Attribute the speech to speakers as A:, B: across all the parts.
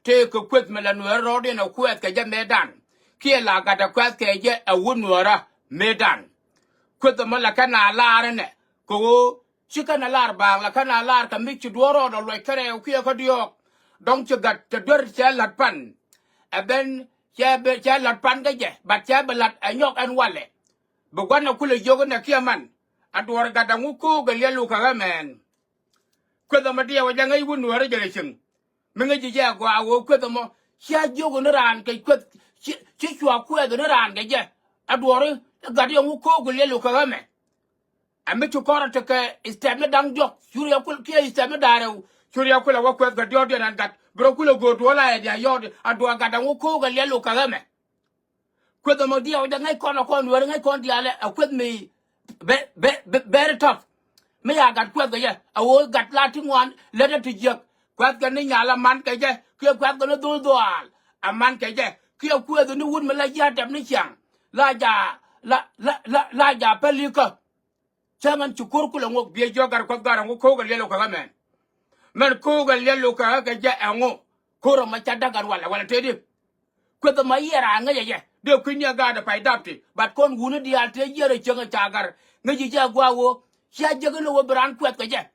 A: take a quick melanua road in a quick medan. Kiela got a quick a woodnura medan. Quit the malacana larne. Go, chicken alar bang, la cana lar can make you dworo or like carry dio. Don't you got the dirt shell at pan? And then, yeah, shell at pan, but yabelat and yok and wallet. But one of cool yoga kiaman. At work at a muku, the yellow man. Quit the Madia with young wood regulation. Mingaji Jagua will quit them all. She had yoga around, quit. She was quit around, at worry, got young muku, the yellow man. I met you corner to is tablet down jock. Surya could kill his tablet dial. Surya could walk with the Jordan and got Brocula go to all I had yard and do I got a muku, the yellow man. Quit the Madia with the night corner wearing a con the quit me. Very tough. Me I got quite the year. I will got Latin one, letter to jerk. Quite the Nala man kaja, queer quite the do all. A man kaja, queer queer the new woodman like yard of Nishan. Laja Pelica. Chairman to Kurkula won't be a jogger, Kogar and Koga yellow man. Man Koga yellow kaja and wo. Koro Machadagan while I want to tell you. Quit the my ear and yeah. The Queen got a pie dopty, but con wounded the altar year a jungle chagger. Naji Jaguao. She had juggled over brand quick again.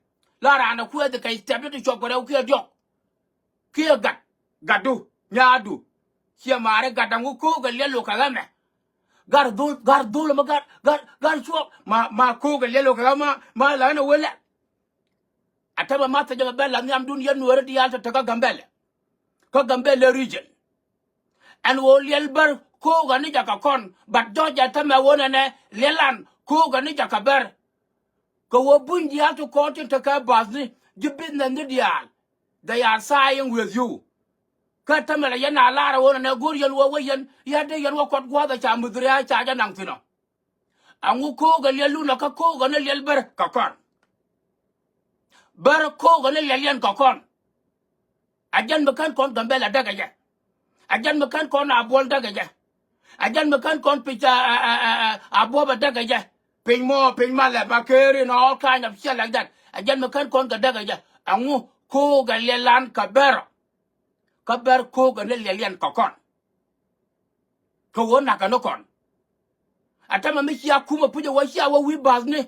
A: Lara and a queer the case stepped to chop without kill jock. Kill gat, gadu, yadu. Here Mare got a muko, a yellow calame. Gardul, got swap, my cook, a yellow calama, my line of will. I tell a master of a bell and I'm doing your the altar to Gambella region. And will Yelber, Kog and Nijakakon, but Georgia Tama won and Leland, Kog and Nijakaber. Go bundi to court to Kabasni, you been the deal. They are sighing with you. Katamala Yana Lara won a good young wayan, yet they walk what water chamudria charge and Antino. And who cog a yellow cog and a yelber cocon. Ber cog and a yellian cocon. Again, McCann con Gambella Dagaja. Again, McCann con a ball Dagaja. Again, McCann con pitcher a boba Dagaja. Pay more, Bakeri, and all kind of shit like that. Again, McCann con Dagaja. And who cog a yelan caber. Caber cog and a yellian cocon. Coonacon. A time I miss Yakuma put away shower with Basney.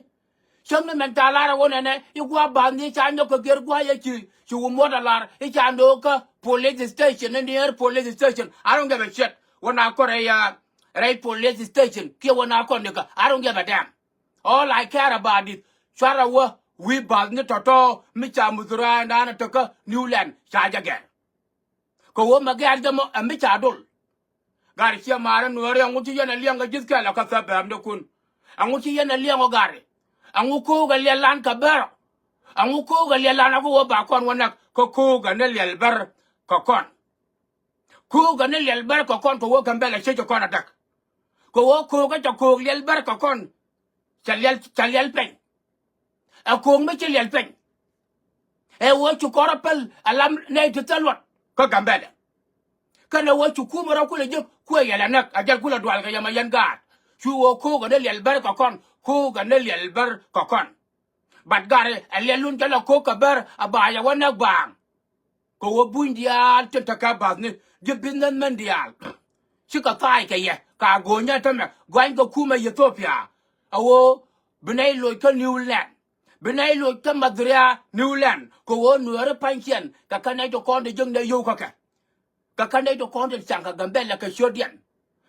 A: Some Mentalara one and you go up Basney, Chano could get quiet. You will motor a Chandoka police station and the air police station. I don't give a shit when I call a right police station. Kiwana I don't give a damn. All I care about is Charawa, we Basney Toto, Micha Mudura and Anatoka, Newland, Charge again. Go home again, and Michadol. Garcia Maran, where I want to yen a younger Jiska like a Sabam the Kun. I want to yen a Liang Gary. And who cog a Lian Cabero. And who cog a Lian go back on one cocoa and a little bear cocon. Coog and a little bear cocon to work and bell a shake a con attack. Go walk coog at a coog little bear cocon. Chaliel pen. A coog Michel pen. A watch to corapel, a lamb nay to tell what? Cogambella. Can I watch you Kumara Kula Kuya a Jacula Dwalga Yamayan guard? You will cook a little bear cocon, cook a little bear cocon. But Gary, a little tell a cook a bear, a buy a one egg bang. Go a bundia to Takabasni, you been the Mendial. Chikathai, ye, Cargonia Tama, going to Kuma Utopia. Oh, Benelo New Land. Benelo Tamadria, New Land, go on near a pension, Kakanato con the young Yoka. Kakane to content Sanka Gambella Kashodian.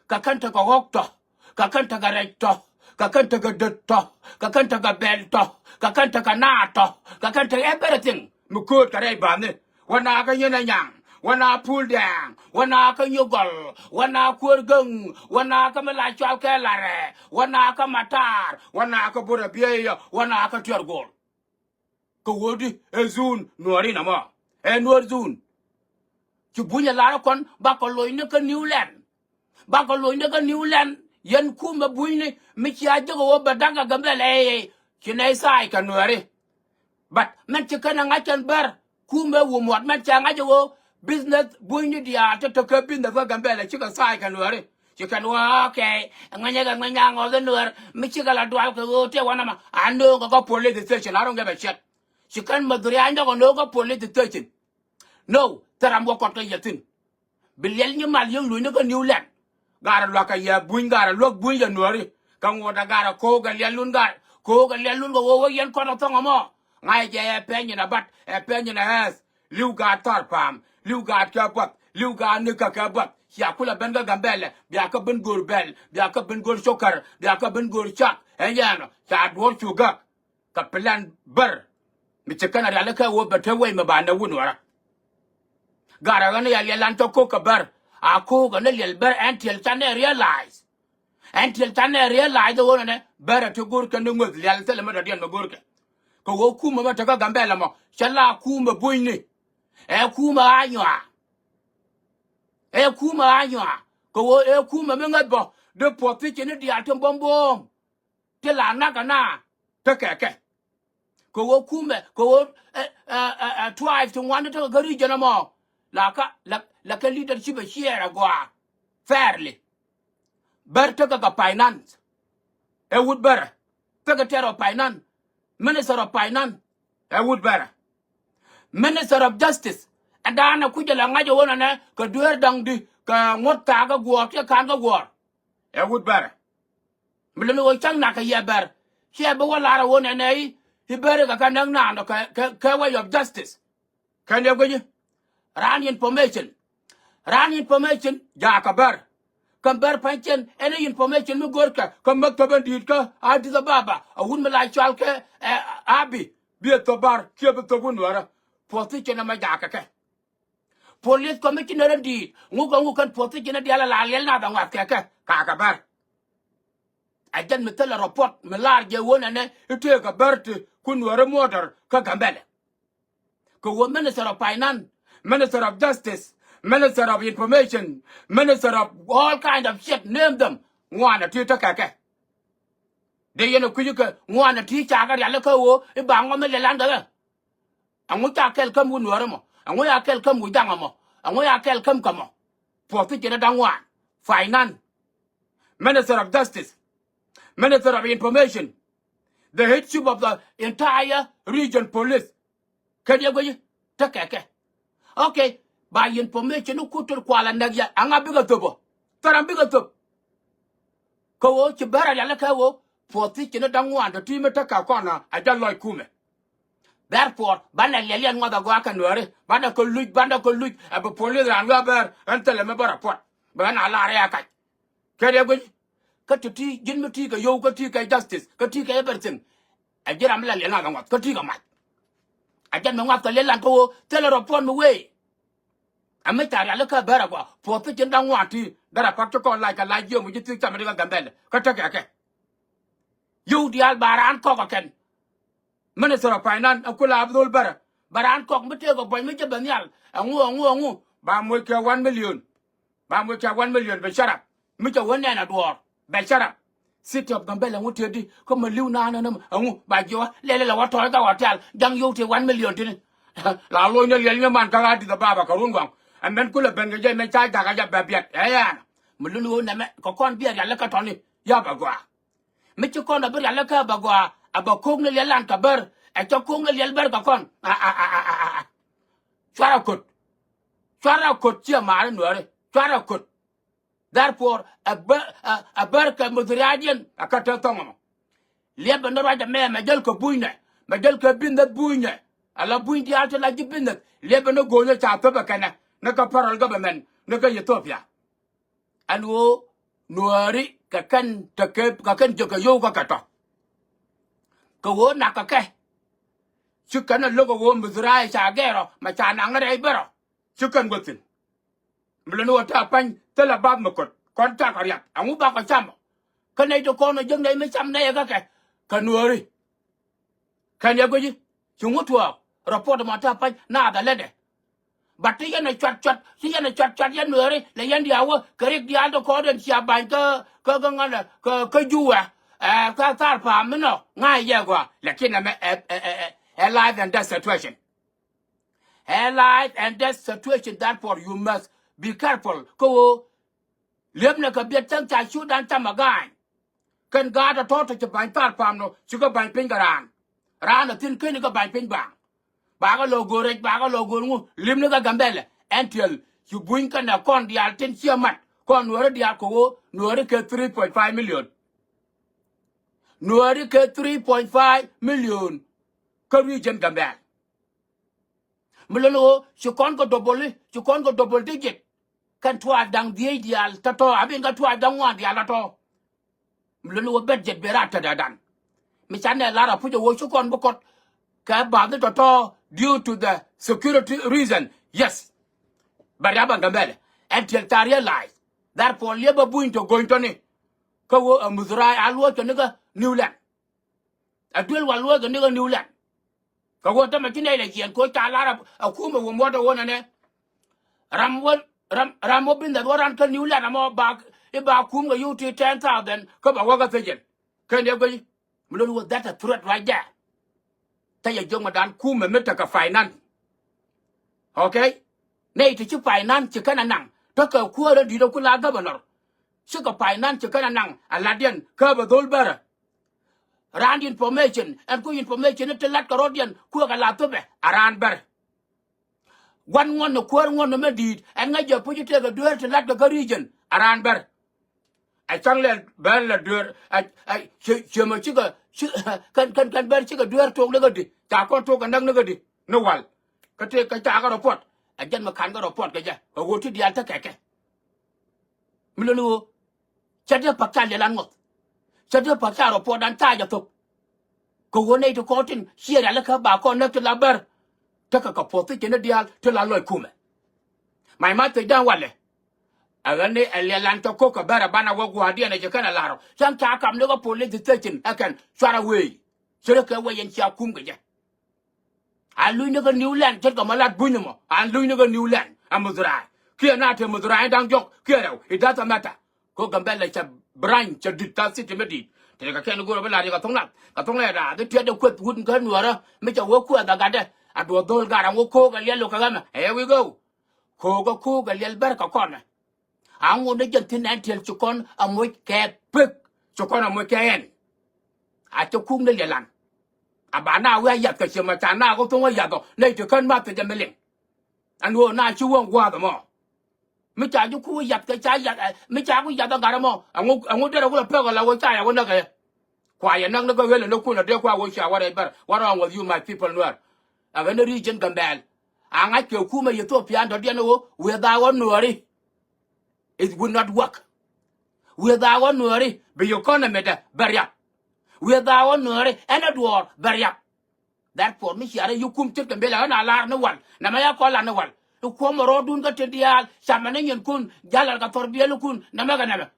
A: Kakanta Gokto, Kakanta Gareto, Kakanta Gadetto, Kakanta Gabelto, Kakanta Ganato, Kakanta everything. Mukut Karebane, one aka yang, one a pull down, one aka yugal, one a kurgung, one aka Malacha Kalare, one aka Matar, one aka Burabia, one aka Turgol. Kowodi, Ezun, Norinama, and Norzun. To bunya lara kon bakoloy ne ka Newland bakoloy ne ka Newland yen kuma buine mi cha jogo badanga gambele kinai sai kanwari but men chikana ngachan bar kuma wo mot men cha ngajo business buine dia to ka business gambele chika sai kanwari chikanwa okay nganya ngol nur mi chikala dwal ko te wana ma ando go police station I don't give a shit chikan maduri ando go no go police station. No, taram wo ko to yatin bilel ni mal yung lu ne ko new land gara lo ka ya buin gara lo buin ya nori kan wo da gara ko ga lelun gar ko ga lelun go wo yen ko to ngamo ngai je e penye na bat e penye na has liu ga tar pam liu ga ka bat liu ga ne ka bat ya kula ben ga gambele bia ka ben gor bel bia ka ben gor sokar bia ka ben gor chak enyano cha dor chuga ka plan bar mi chekana ya ka wo bete we ma bana wunwara gara ga ne ya lan to ko ka bar a ko ga ne lel bar until can realize the one ne bar to gor ka ne ngod lel tele ma da den ma gor ka ko wo kuma ma ta ga gambele mo chala kuma buini e kuma anywa ko wo e kuma me ngabo de poti ke ne dia tem bombom te la na kana te keke ko wo kuma ko wo drive to one to gari jana mo la ka leadership share go fairly ber to ga finance e would better to ga tero finance minister of finance e would better minister of justice adana kujala ngajo wona ne ko duer dang di ka ngot ka ga go ke kan ga go e would better mlelo wo chang na ka ye ber che be wala ra wona ne hi ber ga kan na no ka way of justice kan ye go ni ran information ja ka ber kan ber pension any information mi gorka kan maktaban dit ka adi da baba awun mala chal ke abi bi to bar ke be to gun wara poti ke na ma ja ka ke police commissioner di ngu kan poti ke na dia la lel na da wat ke ka bar ajan mi tele report mi lar je wona ne ite ka berte kun wara motor ka gambele ko wo minister of finance minister of justice minister of information minister of all kind of shit name them ngwana ti ta kake de yeno kuyuka ngwana ti cha ga ya le ko wo e ba ngome le landa angu ta kel kam gun wara mo angu ya kel kam gu danga mo angu ya kel kam kamo poti ke na dangwa finance minister of justice minister of information the headship of the entire region police can you go ta kake okay by information ku tur kwala ndagya anga biga tobo taram biga tob ko wo ci bara ya la ka wo poti ci na dangwa da ti meta ka kona a dalloy kume therefore bana lele ngoda go aka nore bana ko luj ab police ran ga ber antele me bara pot bana la re aka kede go ka ti jin meti ka yo ka ti ka justice ka ti ka everything a jira mla le na ga ka ti ka mat a jan me ngwa ka le lan ko tele report me we ametari alaka bara kwa poti jenda ngwati dara pakto ko like la yo mu jitu tamade ga gambele ka take ake yu dial baran ko ka ken minister of finance akula abdul baran ko mete go boy mete banyal angu ba mo ke 1 million be sharap mete wona na door be sharap city of gambele nguti di ko ma liw na angu ba jo lele la wato ga hotel dang yu te 1 million tin la lo ne yel ne man ka ga di da baba ka rungwang and then kula benga je me chai daga ya babiat ya mululu na me ko kon biya ya la ka toni ya bagwa me ci kon da ber ya la ka bagwa aba ko ne lan ka ber e to ko ne ber ka kon chara kot ci ma no re chara kot therefore a ber ka mudriadien akata tongo le ben ra da me jël ko buyne me jël ko binda buyne ala buindi alta la jibinda le ben go ne cha to ba kana naka paral government naka Ethiopia anu nuari kakan take kakan joka yo ka kato ko wo nakake chukana logo wo muzrai cha gero ma cha nangare bero chukan gotin mlano ta pan tela bab makot konta karya amu ba ka cham kanai to kono jeng dai me cham dai ka ke kanuari kan ya goji chungu tuwa report ma ta pan na da lede but ya na chat ya nore le yan dia wo kerek dia to ko den sia ban ka ngana ka juwa ka tar pa mino ngai ya kwa lakini me a life and death situation therefore you must be careful ko lebna ka biet tang cha chu dan tamagan kan ga da to ban tar pa no chu ka ban pingaran ran tin kin ka ban ping bang ba ga logo rek ba ga logo ngu lim ne ga gambele until you bring kan na kon dia ten chiamat kon nuore dia ko nuore ke 3.5 million nuore ke 3.5 million ka region Gambia mulolo su kon ko double digit kan twa dang die dial tato abin ga twa dang wan dia lato mulolo budget berata dadan mi chane lara pujo wo su kon bokot ka ba de tato due to the security reason yes Bariaba Gambele until ta realize therefore labor buin to going to ni ka wo muzrai alwo to niga Newland adwel walwo to niga Newland ka wo ta makine ile kian ko ta lara akuma wo moto wona ne ramwo bin da waran ka Newland amo ba e ba kum ga yuti 10,000 ka ba waga fejen kan ya gani mulon was that a threat right there ta ya joma dan kuma meta ka finance okay nay to chi finance chi kana nang to ka ku ra di do kula governor chi ka finance chi kana nang aladian ka ba dol bara rand information and ku information to lat ka rodian ku ka la to be aran bar wan ngon no ku ngon no medit and nga je pu chi te ga do to lat ka region aran bar I chang le bar la dur I chi ma chi ka kan bar chi ka dur to le ga di ta ko to ka nang ne ga di no wal ka te ka ta ka report ajan makan ko report ka ja wo ti dial ta keke milolu chade pakka le lan ngot chade pakka report dan ta ja to ko woni to kotin shira la ka ba ko na to labar ta ka po ti ne dial to la loy kuma mai ma te dan wale agane ele lan to ko ka bara bana wo gwa dia ne je kana laro san ta kam ne ko police station akan swara we sere ka we yen cha kum ga ja Alu ni ke Newland chat ka malat bunyi mo. Alu ni ke Newland amudrai. Kia na te mudrai dang jok kia dah. It doesn't matter. Ko Gambia cha branch cha dita city medit. Te ka ken go bela ka tonglat. Ka tongla da de tie de kwet hun kan nuara. Me cha wo ku da ga de. Ado dol ga ran wo ko ga yelo ka gama. Here we go. Ko ga yel ber ka kona. Ango de jen tin antel chukon amoy ke pek. Chukon amoy ke en. A to kung de yelan. Abana we yat ka chema chana ko to ya to nei to kan ma te jamelin anu na chu won gwa da mo mi cha ju ku yat ka cha yat mi cha ku yat da ga mo angu de ko pe ko la wo cha ya wo na ga kwa ya nang na ko we le ku na de kwa wo cha wa re bar what wrong with you my people no aga ne region Gambia anga ke ku ma Ethiopia do de no we da won no ri it would not work we da won no ri be economy da barya without one nore and a door barrier. That for me, share you come to the Bella and alarm no one. Namaya call and one. To come a rodun got to the al, Samanin kun, Jalaka for Bielukun, Namaganama.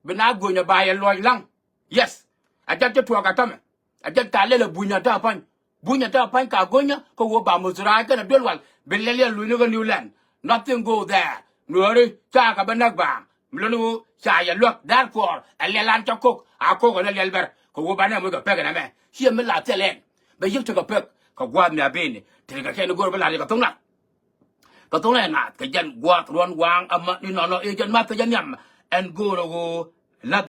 A: But now going to buy a loy long. Yes, I got to a gatame. I get a little bunyata pine. Bunyata pine cargonia, Koba Muzraka and a Bilwal, Belia Lunaga New Land. Nothing go there. Nuri, Chakabanagba. Mlunu, Shaya look, that for a Lelanta cook, a cook on a Yelber. Ko wo bana mo ga pega na me hie me la telen be yik to ga pek ko gwa mi abeni te ga ken go bala ga tongla na ka jan gwa ron wang amma ni no e jan ma te jan yam en go ro go